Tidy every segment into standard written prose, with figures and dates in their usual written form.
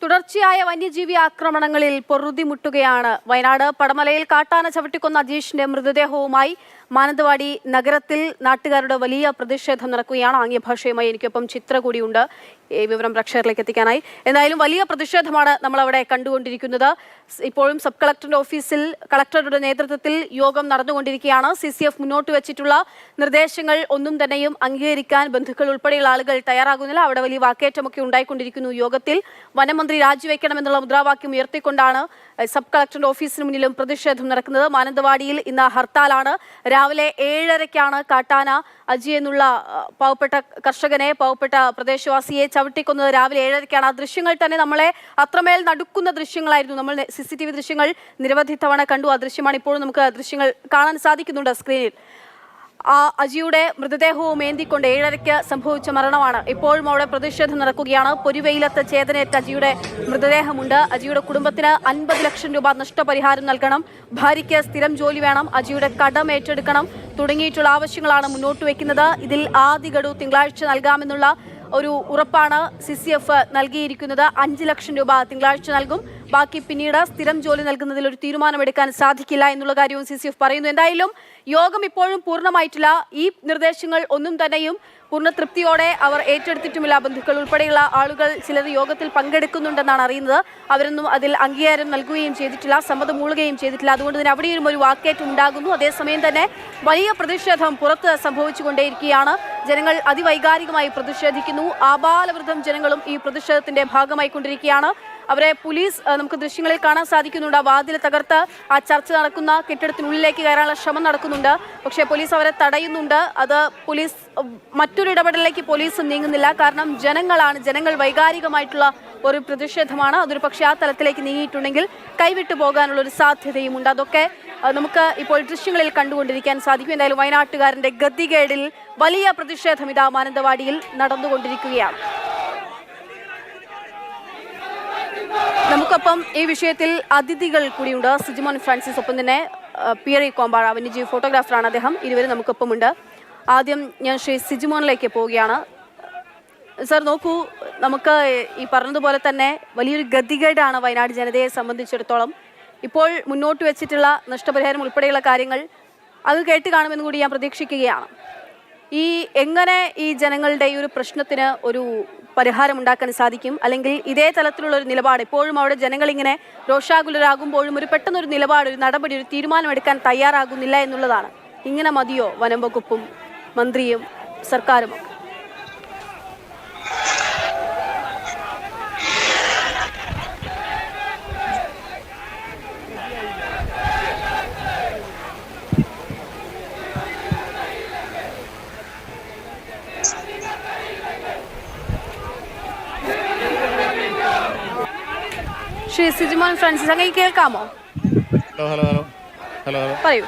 തുടർച്ചയായ വന്യജീവി ആക്രമണങ്ങളിൽ പൊറുതിമുട്ടുകയാണ് വയനാട്. പടമലയിൽ കാട്ടാന ചവിട്ടിക്കൊന്ന അജീഷിന്റെ മൃതദേഹവുമായി മാനന്തവാടി നഗരത്തിൽ നാട്ടുകാരുടെ വലിയ പ്രതിഷേധം നടക്കുകയാണ്. ആംഗ്യഭാഷയുമായി എനിക്കൊപ്പം ചിത്ര കൂടിയുണ്ട് ഈ വിവരം പ്രേക്ഷകരിലേക്ക് എത്തിക്കാനായി. എന്തായാലും വലിയ പ്രതിഷേധമാണ് നമ്മളവിടെ കണ്ടുകൊണ്ടിരിക്കുന്നത്. ഇപ്പോഴും സബ് കളക്ടറുടെ ഓഫീസിൽ കളക്ടറുടെ നേതൃത്വത്തിൽ യോഗം നടന്നുകൊണ്ടിരിക്കുകയാണ്. CCF മുന്നോട്ട് വെച്ചിട്ടുള്ള നിർദ്ദേശങ്ങൾ ഒന്നും തന്നെയും അംഗീകരിക്കാൻ ബന്ധുക്കൾ ഉൾപ്പെടെയുള്ള ആളുകൾ തയ്യാറാകുന്നില്ല. അവിടെ വലിയ വാക്കേറ്റമൊക്കെ ഉണ്ടായിക്കൊണ്ടിരിക്കുന്നു. യോഗത്തിൽ വനമന്ത്രി രാജിവെക്കണമെന്നുള്ള മുദ്രാവാക്യം ഉയർത്തിക്കൊണ്ടാണ് സബ് കളക്ടറുടെ ഓഫീസിന് മുന്നിലും പ്രതിഷേധം നടക്കുന്നത്. മാനന്തവാടിയിൽ ഇന്ന് ഹർത്താലാണ്. രാവിലെ 7:30-ക്കാണ് കാട്ടാന അജി എന്നുള്ള പാവപ്പെട്ട കർഷകനെ, പാവപ്പെട്ട പ്രദേശവാസിയെ ചവിട്ടിക്കൊന്നത്. രാവിലെ 7:30-ക്കാണ്. ആ ദൃശ്യങ്ങൾ തന്നെ നമ്മളെ അത്രമേൽ നടുക്കുന്ന ദൃശ്യങ്ങളായിരുന്നു. നമ്മൾ CCTV ദൃശ്യങ്ങൾ നിരവധി തവണ കണ്ടു. ആ ദൃശ്യമാണ് ഇപ്പോഴും നമുക്ക് ദൃശ്യങ്ങൾ കാണാൻ സാധിക്കുന്നുണ്ട് സ്ക്രീനിൽ. ആ അജിയുടെ മൃതദേഹവും ഏന്തിക്കൊണ്ട് 7:30-ക്ക് സംഭവിച്ച മരണമാണ്. ഇപ്പോഴും അവിടെ പ്രതിഷേധം നടക്കുകയാണ്. പൊരിവെയിലത്ത് ചേതനേറ്റ അജിയുടെ മൃതദേഹമുണ്ട്. അജിയുടെ കുടുംബത്തിന് 50 ലക്ഷം രൂപ നഷ്ടപരിഹാരം നൽകണം, ഭാര്യയ്ക്ക് സ്ഥിരം ജോലി വേണം, അജിയുടെ കടം ഏറ്റെടുക്കണം തുടങ്ങിയിട്ടുള്ള ആവശ്യങ്ങളാണ് മുന്നോട്ട് വയ്ക്കുന്നത്. ഇതിൽ ആദ്യ ഗഡു തിങ്കളാഴ്ച നൽകാമെന്നുള്ള ഒരു ഉറപ്പാണ് CCF നൽകിയിരിക്കുന്നത്. 5 ലക്ഷം രൂപ തിങ്കളാഴ്ച നൽകും, ബാക്കി പിന്നീട് സ്ഥിരം ജോലി നൽകുന്നതിൽ ഒരു തീരുമാനമെടുക്കാൻ സാധിക്കില്ല എന്നുള്ള കാര്യവും CCF പറയുന്നു. എന്തായാലും യോഗം ഇപ്പോഴും പൂർണ്ണമായിട്ടില്ല. ഈ നിർദ്ദേശങ്ങൾ ഒന്നും തന്നെയും പൂർണ്ണ തൃപ്തിയോടെ അവർ ഏറ്റെടുത്തിട്ടുമില്ല. ബന്ധുക്കൾ ഉൾപ്പെടെയുള്ള ആളുകൾ ചിലർ യോഗത്തിൽ പങ്കെടുക്കുന്നുണ്ടെന്നാണ് അറിയുന്നത്. അവരൊന്നും അതിൽ അംഗീകാരം നൽകുകയും ചെയ്തിട്ടില്ല, സമ്മതം മൂളുകയും ചെയ്തിട്ടില്ല. അതുകൊണ്ട് തന്നെ അവിടെയും ഒരു വാക്കേറ്റം ഉണ്ടാകുന്നു. അതേസമയം തന്നെ വലിയ പ്രതിഷേധം പുറത്ത് സംഭവിച്ചുകൊണ്ടേയിരിക്കുകയാണ്. ജനങ്ങൾ അതിവൈകാരികമായി പ്രതിഷേധിക്കുന്നു. ആബാലവൃദ്ധം ജനങ്ങളും ഈ പ്രതിഷേധത്തിന്റെ ഭാഗമായി കൊണ്ടിരിക്കുകയാണ്. അവരെ പോലീസ് നമുക്ക് ദൃശ്യങ്ങളിൽ കാണാൻ സാധിക്കുന്നുണ്ട്. ആ വാതിൽ തകർത്ത് ആ ചർച്ച നടക്കുന്ന കെട്ടിടത്തിനുള്ളിലേക്ക് കയറാനുള്ള ശ്രമം നടക്കുന്നുണ്ട്. പക്ഷേ പോലീസ് അവരെ തടയുന്നുണ്ട്. അത് പോലീസ് മറ്റൊരു ഇടപെടലിലേക്ക് പോലീസ് നീങ്ങുന്നില്ല. കാരണം ജനങ്ങൾ വൈകാരികമായിട്ടുള്ള ഒരു പ്രതിഷേധമാണ്. അതൊരു പക്ഷേ ആ തലത്തിലേക്ക് നീങ്ങിയിട്ടുണ്ടെങ്കിൽ കൈവിട്ടു പോകാനുള്ള ഒരു സാധ്യതയുമുണ്ട്. അതൊക്കെ നമുക്ക് ഇപ്പോൾ ദൃശ്യങ്ങളിൽ കണ്ടുകൊണ്ടിരിക്കാൻ സാധിക്കും. എന്തായാലും വയനാട്ടുകാരന്റെ ഗതികേടിൽ വലിയ പ്രതിഷേധം ഇതാ മാനന്തവാടിയിൽ നടന്നുകൊണ്ടിരിക്കുകയാണ്. നമുക്കൊപ്പം ഈ വിഷയത്തിൽ അതിഥികൾ കൂടിയുണ്ട്. സിജിമോൻ ഫ്രാൻസിസ്, ഒപ്പം തന്നെ പിയറി കോമ്പാഴ, വന്യജീവി ഫോട്ടോഗ്രാഫറാണ് അദ്ദേഹം. ഇരുവരും നമുക്കൊപ്പമുണ്ട്. ആദ്യം ഞാൻ ശ്രീ സിജിമോനിലേക്ക് പോവുകയാണ്. സർ, നോക്കൂ, നമുക്ക് ഈ പറഞ്ഞതുപോലെ തന്നെ വലിയൊരു ഗതികേടാണ് വയനാട് ജനതയെ സംബന്ധിച്ചിടത്തോളം. ഇപ്പോൾ മുന്നോട്ട് വെച്ചിട്ടുള്ള നഷ്ടപരിഹാരം ഉൾപ്പെടെയുള്ള കാര്യങ്ങൾ അത് കേട്ട് കാണുമെന്ന് കൂടി ഞാൻ പ്രതീക്ഷിക്കുകയാണ്. എങ്ങനെ ഈ ജനങ്ങളുടെ ഈ ഒരു പ്രശ്നത്തിന് ഒരു പരിഹാരം ഉണ്ടാക്കാൻ സാധിക്കും? അല്ലെങ്കിൽ ഇതേ തലത്തിലുള്ള ഒരു നിലപാട് ഇപ്പോഴും അവിടെ ജനങ്ങൾ ഇങ്ങനെ രോഷാകുലരാകുമ്പോഴും ഒരു പെട്ടെന്നൊരു നിലപാട്, ഒരു നടപടി, ഒരു തീരുമാനമെടുക്കാൻ തയ്യാറാകുന്നില്ല എന്നുള്ളതാണ്. ഇങ്ങനെ മതിയോ വനം വകുപ്പും മന്ത്രിയും സർക്കാരും ഒക്കെ? ശ്രീ സിജിമോൻ ഫ്രാൻസിസ്, അങ്ങനെ കേൾക്കാമോ? പറയൂ.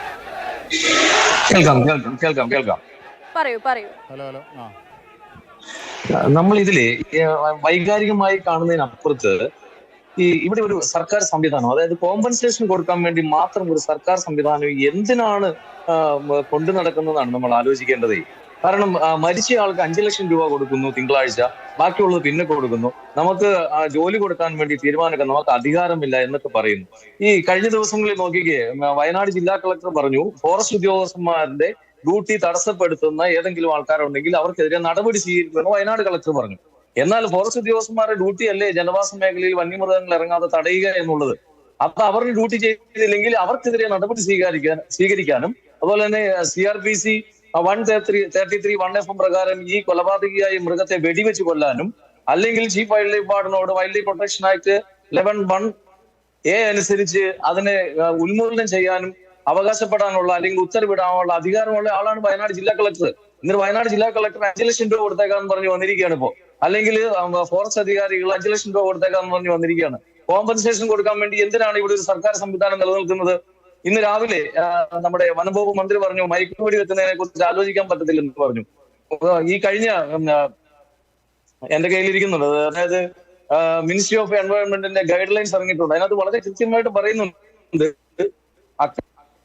കേൾക്കാം. പറയൂ. നമ്മൾ ഇതില് വൈകാരികമായി കാണുന്നതിനപ്പുറത്ത് ഇവിടെ ഒരു സർക്കാർ സംവിധാനം, അതായത് കോമ്പൻസേഷൻ കൊടുക്കാൻ വേണ്ടി മാത്രം ഒരു സർക്കാർ സംവിധാനം എന്തിനാണ് കൊണ്ടു നടക്കുന്നതാണ് നമ്മൾ ആലോചിക്കേണ്ടത്. കാരണം മരിച്ച ആൾക്ക് 5 ലക്ഷം രൂപ കൊടുക്കുന്നു തിങ്കളാഴ്ച, ബാക്കിയുള്ളത് പിന്നെ കൊടുക്കുന്നു. നമുക്ക് ജോലി കൊടുക്കാൻ വേണ്ടി തീരുമാനിക്കാൻ നമുക്ക് അധികാരമില്ല എന്നൊക്കെ പറയുന്നു. ഈ കഴിഞ്ഞ ദിവസങ്ങളിൽ നോക്കിക്കേ, വയനാട് ജില്ലാ കളക്ടർ പറഞ്ഞു ഫോറസ്റ്റ് ഉദ്യോഗസ്ഥന്മാരുടെ ഡ്യൂട്ടി തടസ്സപ്പെടുത്തുന്ന ഏതെങ്കിലും ആൾക്കാരുണ്ടെങ്കിൽ അവർക്കെതിരെ നടപടി സ്വീകരിക്കുമെന്ന് വയനാട് കളക്ടർ പറഞ്ഞു. എന്നാൽ ഫോറസ്റ്റ് ഉദ്യോഗസ്ഥന്മാരുടെ ഡ്യൂട്ടി അല്ലേ ജനവാസ മേഖലയിൽ വന്യമൃഗങ്ങൾ ഇറങ്ങാതെ തടയുക എന്നുള്ളത്. അപ്പൊ അവരുടെ ഡ്യൂട്ടി ചെയ്തില്ലെങ്കിൽ അവർക്കെതിരെ നടപടി സ്വീകരിക്കാനും അതുപോലെ തന്നെ CRPC 133 1FM പ്രകാരം ഈ കൊലപാതകിയായ മൃഗത്തെ വെടിവെച്ച് കൊല്ലാനും, അല്ലെങ്കിൽ ചീഫ് വൈൽഡ് ലൈഫ് വാർഡനോട് wildlife protection act 11(1)A അനുസരിച്ച് അതിനെ ഉന്മൂലനം ചെയ്യാനും അവകാശപ്പെടാനുള്ള അല്ലെങ്കിൽ ഉത്തരവിടാനുള്ള അധികാരമുള്ള ആളാണ് വയനാട് ജില്ലാ കളക്ടർ. എന്നിട്ട് വയനാട് ജില്ലാ കളക്ടർ 5 ലക്ഷം രൂപ കൊടുത്തേക്കാന്ന് പറഞ്ഞു വന്നിരിക്കുകയാണ് ഇപ്പോ. അല്ലെങ്കിൽ ഫോറസ്റ്റ് അധികാരികൾ 5 ലക്ഷം രൂപ കൊടുത്തേക്കാന്ന് പറഞ്ഞു വന്നിരിക്കുകയാണ്. കോമ്പൻസേഷൻ കൊടുക്കാൻ വേണ്ടി എന്തിനാണ് ഇവിടെ ഒരു സർക്കാർ സംവിധാനം നിലനിൽക്കുന്നത്? ഇന്ന് രാവിലെ നമ്മുടെ വനംവകുപ്പ് മന്ത്രി പറഞ്ഞു മയക്കുവെടി വെക്കുന്നതിനെ കുറിച്ച് ആലോചിക്കാൻ പറ്റത്തില്ലെന്ന് പറഞ്ഞു. ഈ കഴിഞ്ഞ എന്റെ കയ്യിലിരിക്കുന്നുണ്ട്, അതായത് മിനിസ്ട്രി ഓഫ് എൻവയോൺമെന്റിന്റെ ഗൈഡ് ലൈൻസ് ഇറങ്ങിയിട്ടുണ്ട്. അതിനകത്ത് വളരെ കൃത്യമായിട്ട് പറയുന്നുണ്ട്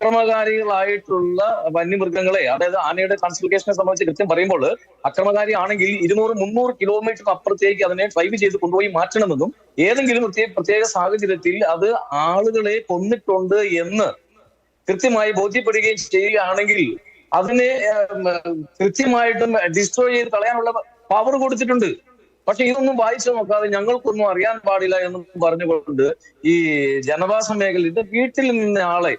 അക്രമകാരികളായിട്ടുള്ള വന്യമൃഗങ്ങളെ, അതായത് ആനയുടെ ക്ലാസിഫിക്കേഷനെ സംബന്ധിച്ച് കൃത്യം പറയുമ്പോൾ അക്രമകാരി ആണെങ്കിൽ 200-300 കിലോമീറ്റർ അപ്പുറത്തേക്ക് അതിനെ ഡ്രൈവ് ചെയ്ത് കൊണ്ടുപോയി മാറ്റണമെന്നും ഏതെങ്കിലും പ്രത്യേക സാഹചര്യത്തിൽ അത് ആളുകളെ കൊന്നിട്ടുണ്ട് എന്ന് കൃത്യമായി ബോധ്യപ്പെടുകയും ചെയ്യുകയാണെങ്കിൽ അതിനെ കൃത്യമായിട്ടും ഡിസ്ട്രോയ് ചെയ്ത് കളയാനുള്ള പവർ കൊടുത്തിട്ടുണ്ട്. പക്ഷെ ഇതൊന്നും വായിച്ചു നോക്കാതെ ഞങ്ങൾക്കൊന്നും അറിയാൻ പാടില്ല എന്നും പറഞ്ഞുകൊണ്ട് ഈ ജനവാസ മേഖല ഇത് വീട്ടിൽ നിന്ന ആളെ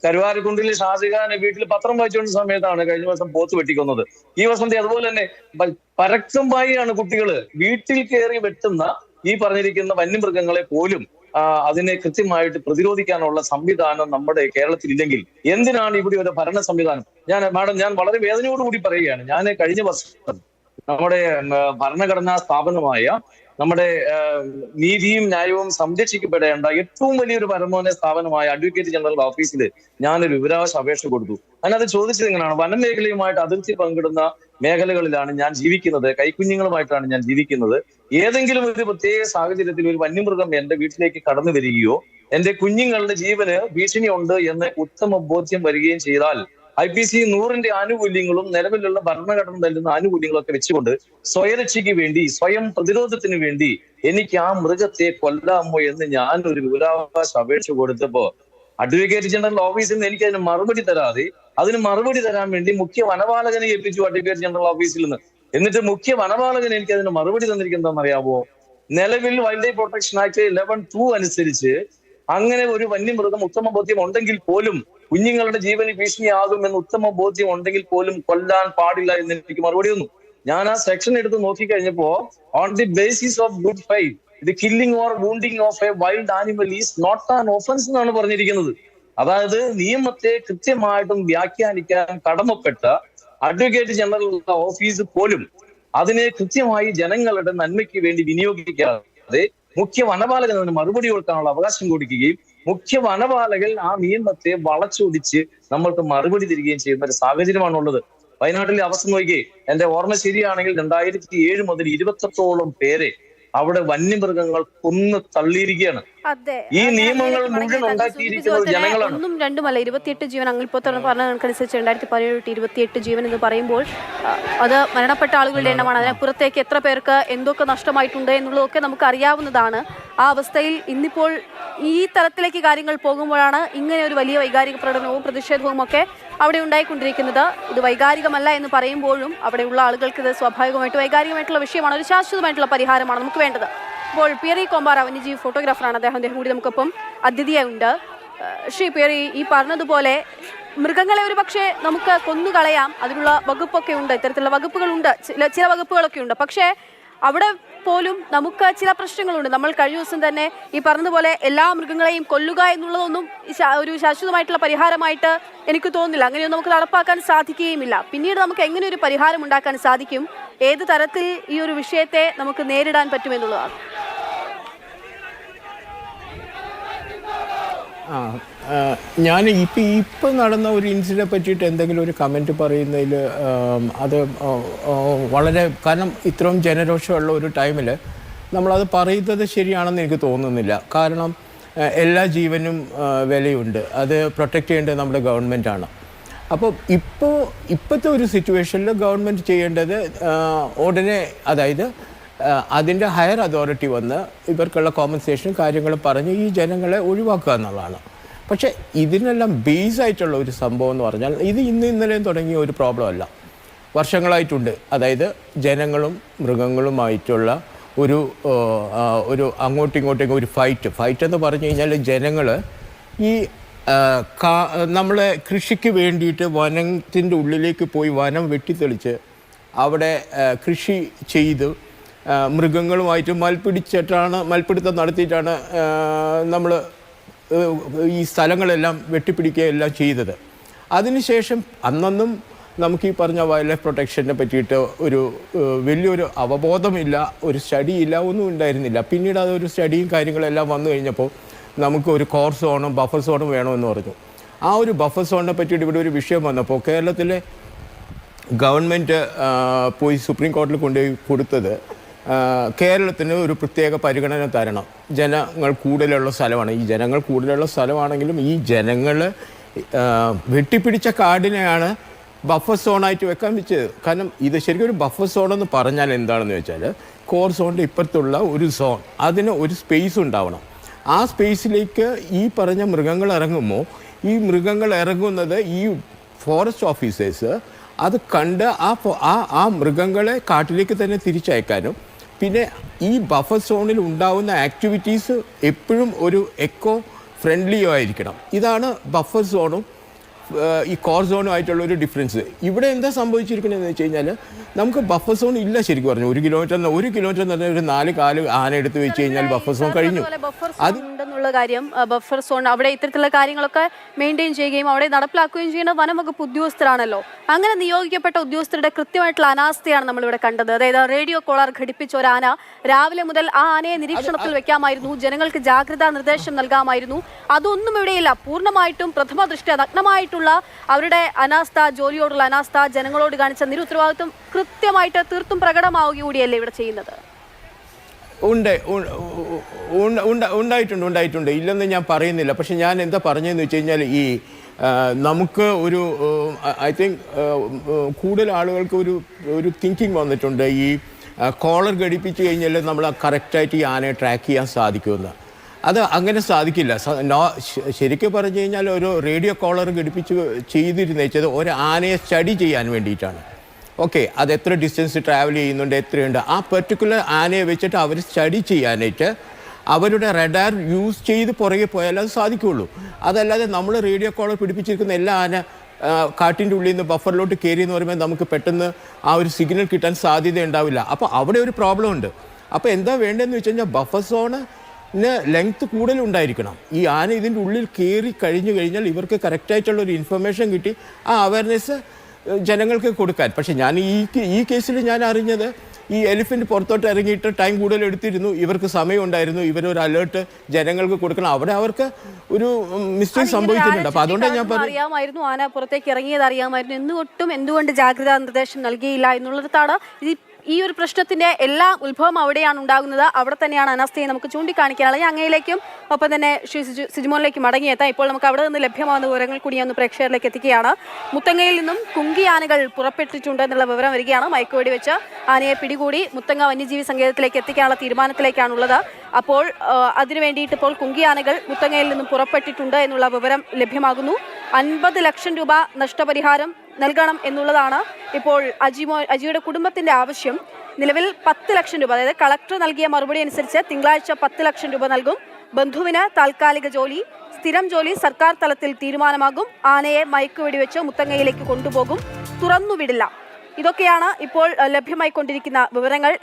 കരുവാരക്കുണ്ടിലെ ഷാജിഖാനെ വീട്ടിൽ പത്രം വായിച്ചുകൊണ്ട സമയത്താണ് കഴിഞ്ഞ വർഷം പോത്ത് വെട്ടിക്കൊന്നത്. ഈ വർഷത്തെ അതുപോലെ തന്നെ പരക്കം പായിയാണ് കുട്ടികള് വീട്ടിൽ കയറി വെട്ടുന്ന ഈ പറഞ്ഞിരിക്കുന്ന വന്യമൃഗങ്ങളെ പോലും അതിനെ കൃത്യമായിട്ട് പ്രതിരോധിക്കാനുള്ള സംവിധാനം നമ്മുടെ കേരളത്തിൽ ഇല്ലെങ്കിൽ എന്തിനാണ് ഇവിടെ ഒരു ഭരണ സംവിധാനം? ഞാൻ വളരെ വേദനയോടുകൂടി പറയുകയാണ്. ഞാൻ കഴിഞ്ഞ വർഷം നമ്മുടെ ഭരണഘടനാ സ്ഥാപനമായ നമ്മുടെ നീതിയും ന്യായവും സംരക്ഷിക്കപ്പെടേണ്ട ഏറ്റവും വലിയൊരു പരമോന്നത സ്ഥാപനമായ അഡ്വക്കേറ്റ് ജനറൽ ഓഫീസിൽ ഞാനൊരു വിവരാവകാശ അപേക്ഷ കൊടുത്തു. അതിനത് ചോദിച്ചത് എങ്ങനെയാണ്? വനമേഖലയുമായിട്ട് അതിർത്തി പങ്കിടുന്ന മേഖലകളിലാണ് ഞാൻ ജീവിക്കുന്നത്, കൈക്കുഞ്ഞുങ്ങളുമായിട്ടാണ് ഞാൻ ജീവിക്കുന്നത്. ഏതെങ്കിലും ഒരു പ്രത്യേക സാഹചര്യത്തിൽ ഒരു വന്യമൃഗം എന്റെ വീട്ടിലേക്ക് കടന്നു വരികയോ എന്റെ കുഞ്ഞുങ്ങളുടെ ജീവന് ഭീഷണിയുണ്ട് എന്ന് ഉത്തമ ബോധ്യം വരികയും ചെയ്താൽ IPC 100ന്റെ ആനുകൂല്യങ്ങളും നിലവിലുള്ള ഭരണഘടന നൽകുന്ന ആനുകൂല്യങ്ങളൊക്കെ വെച്ചുകൊണ്ട് സ്വയരക്ഷയ്ക്ക് വേണ്ടി, സ്വയം പ്രതിരോധത്തിന് വേണ്ടി എനിക്ക് ആ മൃഗത്തെ കൊല്ലാമോ എന്ന് ഞാൻ ഒരു വിവരാവകാശ അപേക്ഷ കൊടുത്തപ്പോ അഡ്വക്കേറ്റ് ജനറൽ ഓഫീസിൽ നിന്ന് എനിക്ക് അതിന് മറുപടി തരാതെ അതിന് മറുപടി തരാൻ വേണ്ടി മുഖ്യ വനപാലകനെ ഏൽപ്പിച്ചു അഡ്വക്കേറ്റ് ജനറൽ ഓഫീസിൽ നിന്ന്. എന്നിട്ട് മുഖ്യ വനപാലകൻ എനിക്ക് അതിന് മറുപടി തന്നിരിക്കുന്നതെന്ന് അറിയാമോ? നിലവിൽ വൈൽഡ് ലൈഫ് പ്രൊട്ടക്ഷൻ ആക്ട് 11(2) അനുസരിച്ച് അങ്ങനെ ഒരു വന്യമൃഗം ഉത്തമ ബോധ്യം ഉണ്ടെങ്കിൽ പോലും കുഞ്ഞുങ്ങളുടെ ജീവന് ഭീഷണിയാകുമെന്ന് ഉത്തമ ബോധ്യം ഉണ്ടെങ്കിൽ പോലും കൊല്ലാൻ പാടില്ല എന്ന് എനിക്ക് മറുപടി വന്നു. ഞാൻ ആ സെക്ഷൻ എടുത്ത് നോക്കിക്കഴിഞ്ഞപ്പോ on the basis of good faith the killing or wounding of a wild animal is not an offence എന്നാണ് പറഞ്ഞിരിക്കുന്നത്. അതായത് നിയമത്തെ കൃത്യമായിട്ടും വ്യാഖ്യാനിക്കാൻ കടമപ്പെട്ട അഡ്വക്കേറ്റ് ജനറൽ ഓഫീസ് പോലും അതിനെ കൃത്യമായി ജനങ്ങളുടെ നന്മയ്ക്ക് വേണ്ടി വിനിയോഗിക്കാതെ മുഖ്യ വനപാലകൻ അതിന് മറുപടി കൊടുക്കാനുള്ള അവകാശം കൊടുക്കുകയും മുഖ്യ വനപാലകൻ ആ നിയമത്തെ വളച്ചൊടിച്ച് നമ്മൾക്ക് മറുപടി തരികയും ചെയ്യുന്ന ഒരു സാഹചര്യമാണുള്ളത്. വയനാട്ടിലെ അവസ്ഥ നോക്കിയേ, എന്റെ ഓർമ്മ ശരിയാണെങ്കിൽ 2007 മുതൽ 28ഓളം പേരെ അവിടെ വന്യമൃഗങ്ങൾ കൊന്നു തള്ളിയിരിക്കുകയാണ്. ഈ നിയമങ്ങൾ മുഴുവൻ ഉണ്ടാക്കിയിരിക്കുന്നത് ജനങ്ങളാണ്. ഒന്നും രണ്ടുമല്ല, 28 ജീവൻ. അങ്ങിപ്പോൾ പറഞ്ഞ കണക്കനുസരിച്ച് 2017 28 ജീവൻ എന്ന് പറയുമ്പോൾ അത് മരണപ്പെട്ട ആളുകളുടെ എണ്ണമാണ്. അതിനപ്പുറത്തേക്ക് എത്ര പേർക്ക് എന്തൊക്കെ നഷ്ടമായിട്ടുണ്ട് എന്നുള്ളതൊക്കെ നമുക്ക് അറിയാവുന്നതാണ്. ആ അവസ്ഥയിൽ ഇന്നിപ്പോൾ ഈ തരത്തിലേക്ക് കാര്യങ്ങൾ പോകുമ്പോഴാണ് ഇങ്ങനെ ഒരു വലിയ വൈകാരിക പ്രകടനവും പ്രതിഷേധവും ഒക്കെ അവിടെ ഉണ്ടായിക്കൊണ്ടിരിക്കുന്നത്. ഇത് വൈകാരികമല്ല എന്ന് പറയുമ്പോഴും അവിടെയുള്ള ആളുകൾക്ക് ഇത് സ്വാഭാവികമായിട്ട് വൈകാരികമായിട്ടുള്ള വിഷയമാണ്, ഒരു ശാശ്വതമായിട്ടുള്ള പരിഹാരമാണ് നമുക്ക് വേണ്ടത്. ഇപ്പോൾ പിയറി കൊമ്പാറ വന്യജീവി ഫോട്ടോഗ്രാഫറാണ്, അദ്ദേഹം കൂടി നമുക്കൊപ്പം അതിഥിയായുണ്ട്. ശ്രീ പിയറി, ഈ പറഞ്ഞതുപോലെ മൃഗങ്ങളെ ഒരു പക്ഷേ നമുക്ക് കൊന്നുകളയാം, അതിനുള്ള വകുപ്പൊക്കെ ഉണ്ട്, ഇത്തരത്തിലുള്ള വകുപ്പുകളുണ്ട്, ചില വകുപ്പുകളൊക്കെ ഉണ്ട്. പക്ഷേ അവിടെ പോലും നമുക്ക് ചില പ്രശ്നങ്ങളുണ്ട്. നമ്മൾ കഴിഞ്ഞ ദിവസം തന്നെ ഈ പറഞ്ഞതുപോലെ എല്ലാ മൃഗങ്ങളെയും കൊല്ലുക എന്നുള്ളതൊന്നും ഒരു ശാശ്വതമായിട്ടുള്ള പരിഹാരമായിട്ട് എനിക്ക് തോന്നുന്നില്ല. അങ്ങനെയൊന്നും നമുക്ക് നടപ്പാക്കാൻ സാധിക്കുകയുമില്ല. പിന്നീട് നമുക്ക് എങ്ങനെ ഒരു പരിഹാരം ഉണ്ടാക്കാൻ സാധിക്കും, ഏത് തരത്തിൽ ഈ ഒരു വിഷയത്തെ നമുക്ക് നേരിടാൻ പറ്റുമെന്നുള്ളതാണ്. ഞാൻ ഇപ്പം നടന്ന ഒരു ഇൻസിഡൻറ്റിനെ പറ്റിയിട്ട് എന്തെങ്കിലും ഒരു കമൻറ്റ് പറയുന്നതിൽ അത് വളരെ, കാരണം ഇത്രയും ജനരോഷമുള്ള ഒരു ടൈമിൽ നമ്മളത് പറയുന്നത് ശരിയാണെന്ന് എനിക്ക് തോന്നുന്നില്ല. കാരണം എല്ലാ ജീവനും വിലയുണ്ട്, അത് പ്രൊട്ടക്റ്റ് ചെയ്യേണ്ടത് നമ്മുടെ ഗവൺമെൻറ്റാണ്. അപ്പോൾ ഇപ്പോഴത്തെ ഒരു സിറ്റുവേഷനിൽ ഗവൺമെൻറ് ചെയ്യേണ്ടത് ഉടനെ, അതായത് അതിൻ്റെ ഹയർ അതോറിറ്റി വന്ന് ഇവർക്കുള്ള കോമ്പൻസേഷനും കാര്യങ്ങളും പറഞ്ഞ് ഈ ജനങ്ങളെ ഒഴിവാക്കുക എന്നുള്ളതാണ്. പക്ഷേ ഇതിനെല്ലാം ബേസായിട്ടുള്ള ഒരു സംഭവം എന്ന് പറഞ്ഞാൽ ഇത് ഇന്നലെയും തുടങ്ങിയ ഒരു പ്രോബ്ലം അല്ല, വർഷങ്ങളായിട്ടുണ്ട്. അതായത് ജനങ്ങളും മൃഗങ്ങളുമായിട്ടുള്ള ഒരു അങ്ങോട്ടും ഇങ്ങോട്ടും ഒരു ഫൈറ്റ് എന്ന് പറഞ്ഞു കഴിഞ്ഞാൽ ജനങ്ങൾ ഈ നമ്മളെ കൃഷിക്ക് വേണ്ടിയിട്ട് വനത്തിൻ്റെ ഉള്ളിലേക്ക് പോയി വനം വെട്ടിത്തെളിച്ച് അവിടെ കൃഷി ചെയ്ത് മൃഗങ്ങളുമായിട്ട് മൽപ്പിടുത്തം നടത്തിയിട്ടാണ് നമ്മൾ ഈ സ്ഥലങ്ങളെല്ലാം വെട്ടിപ്പിടിക്കുകയെല്ലാം ചെയ്തത്. അതിനുശേഷം അന്നൊന്നും നമുക്ക് ഈ പറഞ്ഞ വൈൽഡ് ലൈഫ് പ്രൊട്ടക്ഷനെ പറ്റിയിട്ട് ഒരു വലിയൊരു അവബോധമില്ല, ഒരു സ്റ്റഡിയില്ല, ഒന്നും ഉണ്ടായിരുന്നില്ല. പിന്നീട് അതൊരു സ്റ്റഡിയും കാര്യങ്ങളെല്ലാം വന്നു കഴിഞ്ഞപ്പോൾ നമുക്ക് ഒരു കോർ സോണും ബഫർ സോണും വേണമെന്ന് പറഞ്ഞു. ആ ഒരു ബഫർ സോണിനെ പറ്റിയിട്ട് ഇവിടെ ഒരു വിഷയം വന്നപ്പോൾ കേരളത്തിലെ ഗവൺമെൻറ് പോയി സുപ്രീം കോടതിയിൽ കൊണ്ടുപോയി കൊടുത്തത് കേരളത്തിന് ഒരു പ്രത്യേക പരിഗണന തരണം. ജനങ്ങൾ കൂടുതലുള്ള സ്ഥലമാണ്. ഈ ജനങ്ങൾ കൂടുതലുള്ള സ്ഥലമാണെങ്കിലും ഈ ജനങ്ങൾ വെട്ടിപ്പിടിച്ച കാടിനെയാണ് ബഫർ സോണായിട്ട് വെക്കാൻ വെച്ചത്. കാരണം ഇത് ശരിക്കും ഒരു ബഫർ സോൺ എന്ന് പറഞ്ഞാൽ എന്താണെന്ന് വെച്ചാൽ കോർ സോണിൻ്റെ ഇപ്പുറത്തുള്ള ഒരു സോൺ, അതിന് ഒരു സ്പേസ് ഉണ്ടാവണം. ആ സ്പേസിലേക്ക് ഈ പറഞ്ഞ മൃഗങ്ങൾ ഇറങ്ങുമ്പോൾ ഈ മൃഗങ്ങൾ ഇറങ്ങുന്നത് ഈ ഫോറസ്റ്റ് ഓഫീസേഴ്സ് അത് കണ്ട് ആ മൃഗങ്ങളെ കാട്ടിലേക്ക് തന്നെ തിരിച്ചയക്കാനും പിന്നെ ഈ ബഫർ സോണിൽ ഉണ്ടാവുന്ന ആക്ടിവിറ്റീസ് എപ്പോഴും ഒരു എക്കോ ഫ്രണ്ട്ലിയോ ആയിരിക്കണം. ഇതാണ് ബഫർ സോണും ഈ കോർ സോണുമായിട്ടുള്ള ഒരു ഡിഫറൻസ്. ഇവിടെ എന്താ സംഭവിച്ചിരിക്കുന്നതെന്ന് വെച്ച് കഴിഞ്ഞാൽ നമുക്ക് ബഫർ സോൺ ഇല്ല. ശരിക്കും പറഞ്ഞു 1 കിലോമീറ്റർ എന്ന് പറഞ്ഞാൽ ഒരു 4 കാല് ആന എടുത്ത് വെച്ച് കഴിഞ്ഞാൽ ബഫർ സോൺ കഴിഞ്ഞു. അത് ഉണ്ടെന്നുള്ള കാര്യം, ബഫർ സോൺ അവിടെ ഇത്തരത്തിലുള്ള കാര്യങ്ങളൊക്കെ മെയിൻറ്റെയിൻ ചെയ്യുകയും അവിടെ നടപ്പിലാക്കുകയും ചെയ്യുന്ന വനംവകുപ്പ് ഉദ്യോഗസ്ഥരാണല്ലോ. അങ്ങനെ നിയോഗിക്കപ്പെട്ട ഉദ്യോഗസ്ഥരുടെ കൃത്യമായിട്ടുള്ള അനാസ്ഥയാണ് നമ്മളിവിടെ കണ്ടത്. അതായത് റേഡിയോ കോളർ ഘടിപ്പിച്ച ഒരു ആന രാവിലെ മുതൽ ആ ആനയെ നിരീക്ഷണത്തിൽ വെക്കാമായിരുന്നു, ജനങ്ങൾക്ക് ജാഗ്രതാ നിർദ്ദേശം നൽകാമായിരുന്നു. അതൊന്നും ഇവിടെയില്ല. പൂർണ്ണമായിട്ടും പ്രഥമ ദൃഷ്ട്യാ നഗ്നമായിട്ടുള്ള അവരുടെ അനാസ്ഥ, ജോലിയോടുള്ള അനാസ്ഥ, ജനങ്ങളോട് കാണിച്ച നിരുത്തരവാദിത്വം കൃത്യമായിട്ട് തീർത്തും പ്രകടമാവുകയൂടിയല്ലേ ഇവിടെ ചെയ്യുന്നത്? ഉണ്ടായിട്ടുണ്ട്, ഇല്ലെന്ന് ഞാൻ പറയുന്നില്ല. പക്ഷെ ഞാൻ എന്താ പറഞ്ഞതെന്ന് വെച്ച് കഴിഞ്ഞാൽ ഈ നമുക്ക് ഒരു ഐ തിങ്ക് കൂടുതൽ ആളുകൾക്ക് ഒരു തിങ്കിങ് വന്നിട്ടുണ്ട്. ഈ കോളർ ഘടിപ്പിച്ച് കഴിഞ്ഞാൽ നമ്മൾ കറക്റ്റായിട്ട് ഈ ആനയെ ട്രാക്ക് ചെയ്യാൻ സാധിക്കുമെന്ന്. അത് അങ്ങനെ സാധിക്കില്ല. ശരിക്കും പറഞ്ഞു കഴിഞ്ഞാൽ ഒരു റേഡിയോ കോളർ ഘടിപ്പിച്ച് ചെയ്തിരുന്നേച്ചത് ഒരു ആനയെ സ്റ്റഡി ചെയ്യാൻ വേണ്ടിയിട്ടാണ്. ഓക്കെ, അത് എത്ര ഡിസ്റ്റൻസ് ട്രാവൽ ചെയ്യുന്നുണ്ട്, എത്രയുണ്ട്, ആ പെർട്ടിക്കുലർ ആനയെ വെച്ചിട്ട് അവർ സ്റ്റഡി ചെയ്യാനായിട്ട് അവരുടെ റഡാർ യൂസ് ചെയ്ത് പുറകെ പോയാൽ അത് സാധിക്കുകയുള്ളൂ. അതല്ലാതെ നമ്മൾ റേഡിയോ കോളർ പിടിപ്പിച്ചിരിക്കുന്ന എല്ലാ ആന കാട്ടിൻ്റെ ഉള്ളിൽ നിന്ന് ബഫറിലോട്ട് കയറി എന്ന് പറയുമ്പോൾ നമുക്ക് പെട്ടെന്ന് ആ ഒരു സിഗ്നൽ കിട്ടാൻ സാധ്യത ഉണ്ടാവില്ല. അപ്പോൾ അവിടെ ഒരു പ്രോബ്ലം ഉണ്ട്. അപ്പോൾ എന്താ വേണ്ടതെന്ന് വെച്ച് കഴിഞ്ഞാൽ ബഫർ സോണ് ലെങ്ത്ത് കൂടുതലുണ്ടായിരിക്കണം. ഈ ആന ഇതിൻ്റെ ഉള്ളിൽ കയറി കഴിഞ്ഞാൽ ഇവർക്ക് കറക്റ്റായിട്ടുള്ള ഒരു ഇൻഫർമേഷൻ കിട്ടി ആ അവയർനെസ് ജനങ്ങൾക്ക് കൊടുക്കാൻ. പക്ഷേ ഞാൻ ഈ കേസിൽ ഞാൻ അറിഞ്ഞത് ഈ എലിഫൻറ്റ് പുറത്തോട്ട് ഇറങ്ങിയിട്ട് ടൈം കൂടുതൽ എടുത്തിരുന്നു, ഇവർക്ക് സമയം ഉണ്ടായിരുന്നു, ഇവരൊരു അലേർട്ട് ജനങ്ങൾക്ക് കൊടുക്കണം. അവിടെ അവർക്ക് ഒരു മിസ്റ്റേക്ക് സംഭവിച്ചിട്ടുണ്ട്. അപ്പോൾ അതുകൊണ്ടാണ് ഞാൻ പറഞ്ഞു, അറിയാമായിരുന്നു ആന പുറത്തേക്ക് ഇറങ്ങിയത് അറിയാമായിരുന്നു, എന്തുകൊണ്ട് ജാഗ്രതാ നിർദ്ദേശം നൽകിയില്ല എന്നുള്ളതാണ് ഈ ഒരു പ്രശ്നത്തിന്റെ എല്ലാ ഉത്ഭവം അവിടെയാണ് ഉണ്ടാകുന്നത്. അവിടെ തന്നെയാണ് അനാസ്ഥയെ നമുക്ക് ചൂണ്ടിക്കാണിക്കാനുള്ളത്. അങ്ങയിലേക്കും ഒപ്പം തന്നെ ശ്രീ സിജിമോനിലേക്ക് മടങ്ങിയെത്താം. ഇപ്പോൾ നമുക്ക് അവിടെ നിന്ന് ലഭ്യമാകുന്ന വിവരങ്ങൾ കൂടി ഒന്ന് പ്രേക്ഷകരിലേക്ക് എത്തിക്കുകയാണ്. മുത്തങ്ങയിൽ നിന്നും കുങ്കി ആനകൾ പുറപ്പെട്ടിട്ടുണ്ട് എന്നുള്ള വിവരം വരികയാണ്. മയക്കുവെടി വെച്ച് ആനയെ പിടികൂടി മുത്തങ്ങ വന്യജീവി സങ്കേതത്തിലേക്ക് എത്തിക്കാനുള്ള തീരുമാനത്തിലേക്കാണുള്ളത്. അപ്പോൾ അതിനു വേണ്ടിയിട്ട് ഇപ്പോൾ കുങ്കി ആനകൾ മുത്തങ്ങയിൽ നിന്നും പുറപ്പെട്ടിട്ടുണ്ട് എന്നുള്ള വിവരം ലഭ്യമാകുന്നു. 50 ലക്ഷം രൂപ നഷ്ടപരിഹാരം നൽകണം എന്നുള്ളതാണ് ഇപ്പോൾ അജിയുടെ കുടുംബത്തിന്റെ ആവശ്യം. നിലവിൽ 10 ലക്ഷം രൂപ, അതായത് കളക്ടർ നൽകിയ മറുപടി അനുസരിച്ച് തിങ്കളാഴ്ച 10 ലക്ഷം രൂപ നൽകും. ബന്ധുവിന് താൽക്കാലിക ജോലി, സ്ഥിരം ജോലി സർക്കാർ തലത്തിൽ തീരുമാനമാകും. ആനയെ മയക്കുവെടിവെച്ച് മുത്തങ്ങയിലേക്ക് കൊണ്ടുപോകും, തുറന്നുവിടില്ല. ഇതൊക്കെയാണ് ഇപ്പോൾ ലഭ്യമായിക്കൊണ്ടിരിക്കുന്ന വിവരങ്ങൾ.